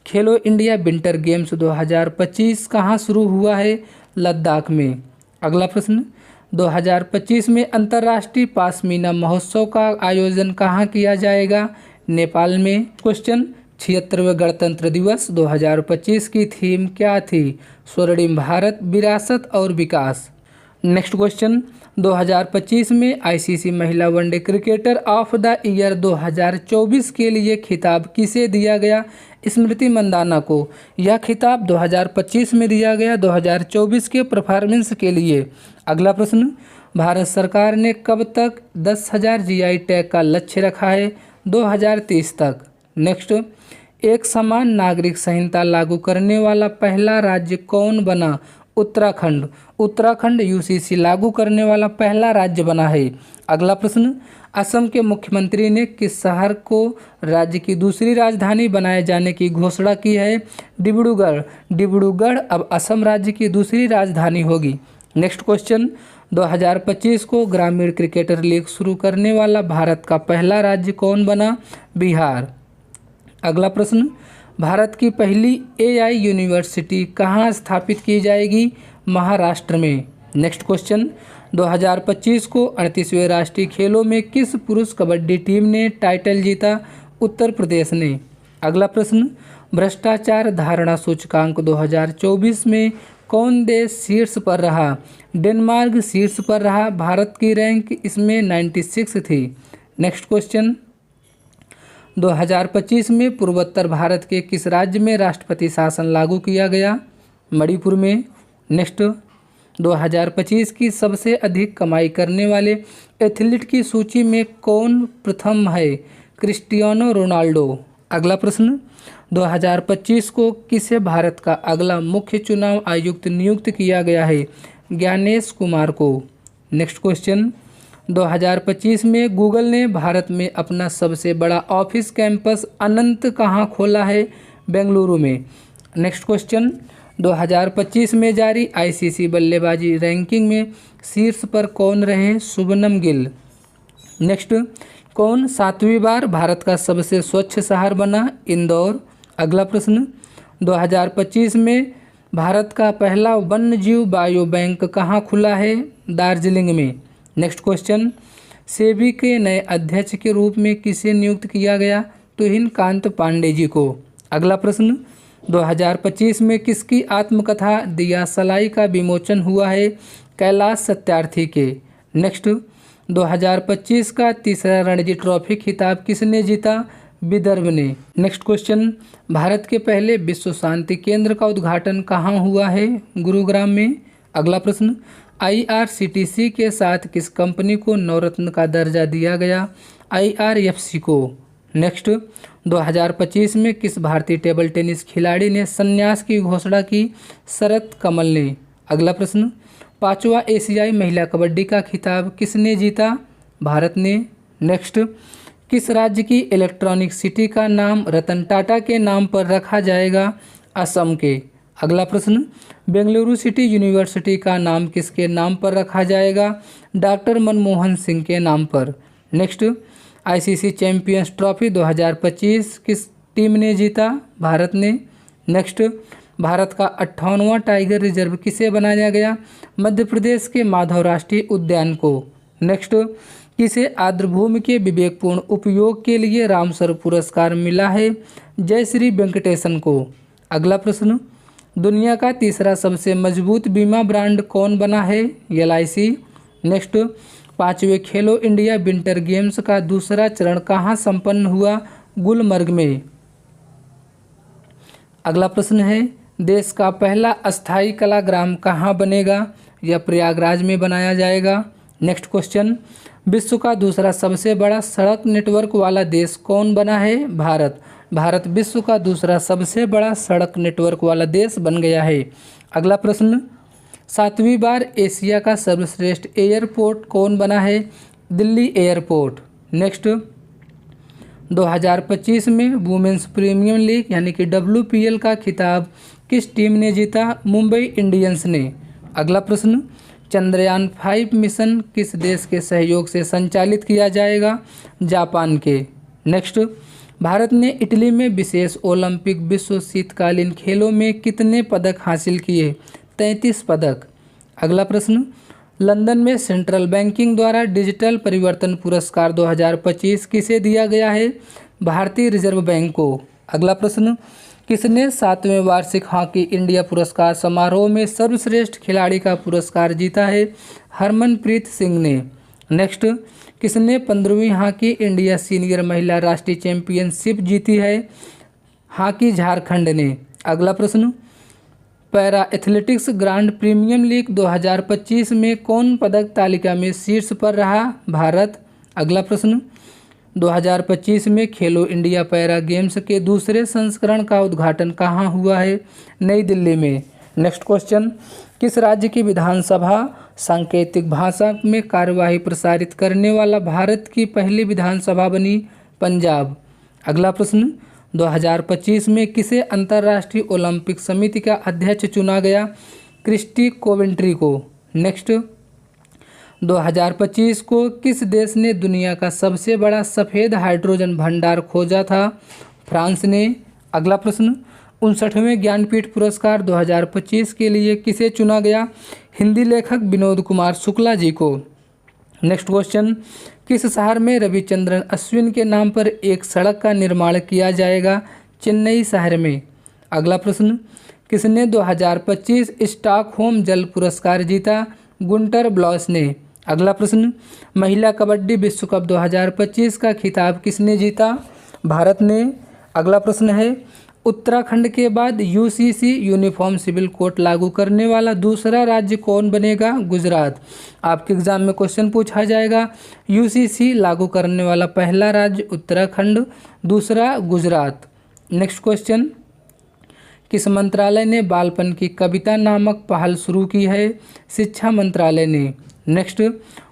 खेलो इंडिया विंटर गेम्स 2025 कहाँ शुरू हुआ है? लद्दाख में। अगला प्रश्न, 2025 में अंतर्राष्ट्रीय पाशमीना महोत्सव का आयोजन कहाँ किया जाएगा? नेपाल में। क्वेश्चन, 76वें गणतंत्र दिवस 2025 की थीम क्या थी? स्वर्णिम भारत, विरासत और विकास। नेक्स्ट क्वेश्चन, 2025 में आईसीसी महिला one day cricketer of the year 2024 के लिए खिताब किसे दिया गया? स्मृति मंदाना को। यह खिताब 2025 में दिया गया 2024 के परफॉर्मेंस के लिए। अगला प्रश्न, भारत सरकार ने कब तक 10,000 जीआई टैग का लक्ष्य रखा है? 2030 तक। नेक्स्ट, एक समान नागरिक संहिता लागू करने वाला पहला राज्य कौन बना? उत्तराखंड। उत्तराखंड यूसीसी लागू करने वाला पहला राज्य बना है। अगला प्रश्न, असम के मुख्यमंत्री ने किस शहर को राज्य की दूसरी राजधानी बनाए जाने की घोषणा की है? डिब्रूगढ़। डिब्रूगढ़ अब असम राज्य की दूसरी राजधानी होगी। नेक्स्ट क्वेश्चन, 2025 को ग्रामीण क्रिकेटर लीग शुरू करने वाला भारत का पहला राज्य कौन बना? बिहार। अगला प्रश्न, भारत की पहली एआई यूनिवर्सिटी कहाँ स्थापित की जाएगी? महाराष्ट्र में। नेक्स्ट क्वेश्चन, 2025 को 38वें राष्ट्रीय खेलों में किस पुरुष कबड्डी टीम ने टाइटल जीता? उत्तर प्रदेश ने। अगला प्रश्न, भ्रष्टाचार धारणा सूचकांक 2024 में कौन देश शीर्ष पर रहा? डेनमार्क शीर्ष पर रहा। भारत की रैंक इसमें 96 थी। नेक्स्ट क्वेश्चन, 2025 में पूर्वोत्तर भारत के किस राज्य में राष्ट्रपति शासन लागू किया गया? मणिपुर में। नेक्स्ट, 2025 की सबसे अधिक कमाई करने वाले एथलीट की सूची में कौन प्रथम है? Cristiano Ronaldo. अगला प्रश्न, 2025 को किसे भारत का अगला मुख्य चुनाव आयुक्त नियुक्त किया गया है? ज्ञानेश कुमार को। नेक्स्ट क्वेश्चन, 2025 में गूगल ने भारत में अपना सबसे बड़ा ऑफिस कैंपस अनंत कहाँ खोला है? बेंगलुरु में। नेक्स्ट क्वेश्चन, 2025 में जारी आईसीसी बल्लेबाजी रैंकिंग में शीर्ष पर कौन रहे? शुभमन गिल। नेक्स्ट, कौन 7वीं बार भारत का सबसे स्वच्छ शहर बना? इंदौर। अगला प्रश्न, 2025 में भारत का पहला वन्य जीव बायो बैंक कहाँ खुला है? दार्जिलिंग में। नेक्स्ट क्वेश्चन, सेबी के नए अध्यक्ष के रूप में किसे नियुक्त किया गया? तुहिन कांत पांडे जी को। अगला प्रश्न, 2025 में किसकी आत्मकथा दिया सलाई का विमोचन हुआ है? कैलाश सत्यार्थी के। नेक्स्ट, 2025 का तीसरा रणजी ट्रॉफी खिताब किसने जीता? विदर्भ ने। नेक्स्ट क्वेश्चन, भारत के पहले विश्व शांति केंद्र का उद्घाटन कहाँ हुआ है? गुरुग्राम में। अगला प्रश्न, IRCTC के साथ किस कंपनी को नवरत्न का दर्जा दिया गया? IRFC को। नेक्स्ट, 2025 में किस भारतीय टेबल टेनिस खिलाड़ी ने संन्यास की घोषणा की? शरत कमल ने। अगला प्रश्न, 5वां एशियाई महिला कबड्डी का खिताब किसने जीता? भारत ने। नेक्स्ट, किस राज्य की इलेक्ट्रॉनिक सिटी का नाम रतन टाटा के नाम पर रखा जाएगा? असम के। अगला प्रश्न, बेंगलुरु सिटी यूनिवर्सिटी का नाम किसके नाम पर रखा जाएगा? डॉक्टर मनमोहन सिंह के नाम पर। नेक्स्ट, ICC चैंपियंस ट्रॉफी 2025 किस टीम ने जीता? भारत ने। नेक्स्ट, भारत का 58वां टाइगर रिजर्व किसे बनाया गया? मध्य प्रदेश के माधव राष्ट्रीय उद्यान को। नेक्स्ट, किसे आर्द्रभूमि के विवेकपूर्ण उपयोग के लिए रामसर पुरस्कार मिला है? जयश्री वेंकटेशन को। अगला प्रश्न, दुनिया का तीसरा सबसे मजबूत बीमा ब्रांड कौन बना है? LIC। नेक्स्ट, 5वें खेलो इंडिया विंटर गेम्स का दूसरा चरण कहाँ संपन्न हुआ? गुलमर्ग में। अगला प्रश्न है, देश का पहला अस्थायी कलाग्राम कहाँ बनेगा? यह प्रयागराज में बनाया जाएगा। नेक्स्ट क्वेश्चन, विश्व का दूसरा सबसे बड़ा सड़क नेटवर्क वाला देश कौन बना है? भारत। भारत विश्व का दूसरा सबसे बड़ा सड़क नेटवर्क वाला देश बन गया है। अगला प्रश्न, 7वीं बार एशिया का सर्वश्रेष्ठ एयरपोर्ट कौन बना है? दिल्ली एयरपोर्ट। नेक्स्ट, 2025 में वुमेन्स प्रीमियर लीग यानी कि WPL का खिताब किस टीम ने जीता? मुंबई इंडियंस ने। अगला प्रश्न, चंद्रयान 5 मिशन किस देश के सहयोग से संचालित किया जाएगा? जापान के। नेक्स्ट, भारत ने इटली में विशेष ओलंपिक विश्व शीतकालीन खेलों में कितने पदक हासिल किए? 33 पदक। अगला प्रश्न, लंदन में सेंट्रल बैंकिंग द्वारा डिजिटल परिवर्तन पुरस्कार 2025 किसे दिया गया है? भारतीय रिजर्व बैंक को। अगला प्रश्न, किसने 7वें वार्षिक हॉकी इंडिया पुरस्कार समारोह में सर्वश्रेष्ठ खिलाड़ी का पुरस्कार जीता है? हरमनप्रीत सिंह ने। नेक्स्ट, किसने 15वीं हॉकी इंडिया सीनियर महिला राष्ट्रीय चैंपियनशिप जीती है? हॉकी झारखंड ने। अगला प्रश्न, para athletics grand premium league 2025 में कौन पदक तालिका में शीर्ष पर रहा? भारत। अगला प्रश्न, 2025 में खेलो इंडिया पैरा गेम्स के दूसरे संस्करण का उद्घाटन कहाँ हुआ है? नई दिल्ली में। नेक्स्ट क्वेश्चन, किस राज्य की विधानसभा सांकेतिक भाषा में कार्यवाही प्रसारित करने वाला भारत की पहली विधानसभा बनी? पंजाब। अगला प्रश्न, 2025 में किसे अंतर्राष्ट्रीय ओलंपिक समिति का अध्यक्ष चुना गया? क्रिस्टी कोवेंट्री को। नेक्स्ट, 2025 को किस देश ने दुनिया का सबसे बड़ा सफ़ेद हाइड्रोजन भंडार खोजा था? फ्रांस ने। अगला प्रश्न, 59वें ज्ञानपीठ पुरस्कार 2025 के लिए किसे चुना गया? हिंदी लेखक विनोद कुमार शुक्ला जी को। नेक्स्ट क्वेश्चन, किस शहर में रविचंद्रन अश्विन के नाम पर एक सड़क का निर्माण किया जाएगा? चेन्नई शहर में। अगला प्रश्न, किसने 2025 स्टॉकहोम जल पुरस्कार जीता? गुंटर ब्लॉस ने। अगला प्रश्न, महिला कबड्डी विश्व कप 2025 का खिताब किसने जीता? भारत ने। अगला प्रश्न है, उत्तराखंड के बाद UCC यूनिफॉर्म सिविल कोड लागू करने वाला दूसरा राज्य कौन बनेगा? गुजरात। आपके एग्जाम में क्वेश्चन पूछा जाएगा, UCC लागू करने वाला पहला राज्य उत्तराखंड, दूसरा गुजरात। नेक्स्ट क्वेश्चन, किस मंत्रालय ने बालपन की कविता नामक पहल शुरू की है? शिक्षा मंत्रालय ने। नेक्स्ट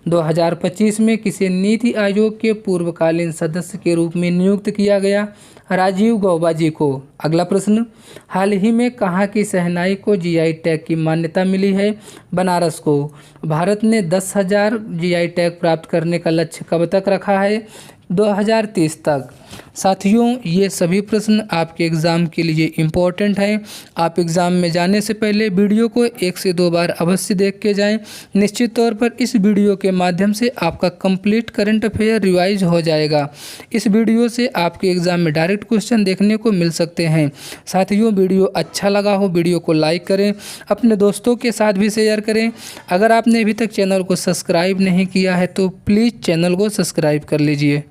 2025 में किसे नीति आयोग के पूर्वकालीन सदस्य के रूप में नियुक्त किया गया? राजीव गौबा जी को। अगला प्रश्न, हाल ही में कहाँ की शहनाई को जीआई टैग की मान्यता मिली है? बनारस को। भारत ने 10,000 जीआई टैग प्राप्त करने का लक्ष्य कब तक रखा है? 2030 तक। साथियों, ये सभी प्रश्न आपके एग्ज़ाम के लिए इम्पोर्टेंट हैं। आप एग्ज़ाम में जाने से पहले वीडियो को 1 से 2 बार अवश्य देख के जाएं। निश्चित तौर पर इस वीडियो के माध्यम से आपका कंप्लीट करंट अफेयर रिवाइज हो जाएगा। इस वीडियो से आपके एग्ज़ाम में डायरेक्ट क्वेश्चन देखने को मिल सकते हैं। साथियों, वीडियो अच्छा लगा हो वीडियो को लाइक करें, अपने दोस्तों के साथ भी शेयर करें। अगर आपने अभी तक चैनल को सब्सक्राइब नहीं किया है तो प्लीज़ चैनल को सब्सक्राइब कर लीजिए।